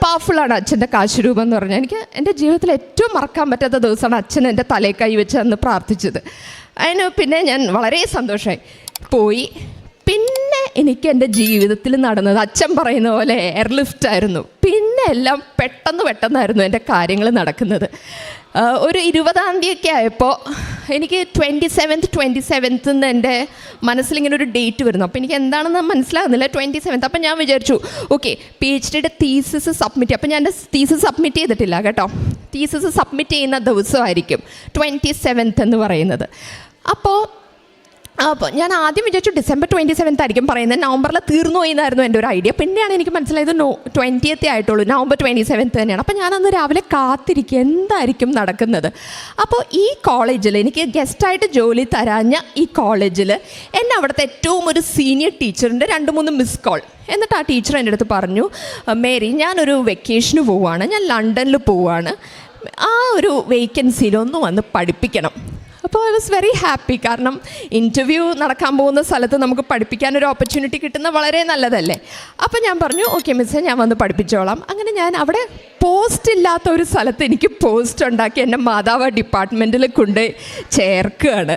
പവർഫുള്ളാണ് അച്ഛൻ്റെ കാശുരൂപം എന്ന് പറഞ്ഞാൽ. എനിക്ക് എൻ്റെ ജീവിതത്തിൽ ഏറ്റവും മറക്കാൻ പറ്റാത്ത ദിവസമാണ് അച്ഛൻ എൻ്റെ തലയിൽ കൈ വെച്ച് അന്ന് പ്രാർത്ഥിച്ചത്. അതിന് പിന്നെ ഞാൻ വളരെ സന്തോഷമായി പോയി. പിന്നെ എനിക്ക് എൻ്റെ ജീവിതത്തിൽ നടന്നത് അച്ഛൻ പറയുന്ന പോലെ എയർലിഫ്റ്റ്. പിന്നെ എല്ലാം പെട്ടെന്നായിരുന്നു എൻ്റെ കാര്യങ്ങൾ നടക്കുന്നത്. ഒരു 20-ാം തീയതിയൊക്കെ ആയപ്പോൾ എനിക്ക് 27th എൻ്റെ മനസ്സിലിങ്ങനെ ഒരു ഡേറ്റ് വരുന്നു. അപ്പോൾ എനിക്ക് എന്താണെന്ന് മനസ്സിലാകുന്നില്ല. 27th. അപ്പം ഞാൻ വിചാരിച്ചു ഓക്കെ PhDയുടെ തീസിസ് സബ്മിറ്റ്. അപ്പം ഞാൻ എൻ്റെ തീസിസ് സബ്മിറ്റ് ചെയ്തിട്ടില്ല കേട്ടോ. തീസിസ് സബ്മിറ്റ് ചെയ്യുന്ന ദിവസമായിരിക്കും 27th എന്ന് പറയുന്നത്. അപ്പോൾ ഞാൻ ആദ്യം വിചാരിച്ചു December 27th ആയിരിക്കും പറയുന്നത്. നവംബറിൽ തീർന്നു പോയെന്നായിരുന്നു എൻ്റെ ഒരു ഐഡിയ. പിന്നെയാണ് എനിക്ക് മനസ്സിലായത് 20th ആയിട്ടുള്ളൂ, November 27th തന്നെയാണ്. അപ്പോൾ ഞാനന്ന് രാവിലെ കാത്തിരിക്കുക എന്തായിരിക്കും നടക്കുന്നത്. അപ്പോൾ ഈ കോളേജിൽ എനിക്ക് ഗസ്റ്റായിട്ട് ജോലി തരാഞ്ഞ ഈ കോളേജിൽ എന്നെ അവിടുത്തെ ഏറ്റവും ഒരു സീനിയർ ടീച്ചറിൻ്റെ 2-3 മിസ് കോൾ. എന്നിട്ട് ആ ടീച്ചർ എൻ്റെ അടുത്ത് പറഞ്ഞു, മേരി ഞാനൊരു വെക്കേഷന് പോവുകയാണ്, ഞാൻ ലണ്ടനിൽ പോവുകയാണ്, ആ ഒരു വേക്കൻസിയിലൊന്ന് വന്ന് പഠിപ്പിക്കണം. അപ്പോൾ ഐ വാസ് വെരി ഹാപ്പി. കാരണം ഇൻ്റർവ്യൂ നടക്കാൻ പോകുന്ന സ്ഥലത്ത് നമുക്ക് പഠിപ്പിക്കാനൊരു ഓപ്പർച്യൂണിറ്റി കിട്ടുന്നത് വളരെ നല്ലതല്ലേ. അപ്പോൾ ഞാൻ പറഞ്ഞു ഓക്കെ മിസ്സേ, ഞാൻ വന്ന് പഠിപ്പിച്ചോളാം. അങ്ങനെ ഞാൻ അവിടെ പോസ്റ്റ് ഇല്ലാത്ത ഒരു സ്ഥലത്ത് എനിക്ക് പോസ്റ്റ് ഉണ്ടാക്കി എൻ്റെ മാതാവ് ഡിപ്പാർട്ട്മെൻറ്റിൽ കൊണ്ട് ചേർക്കുകയാണ്.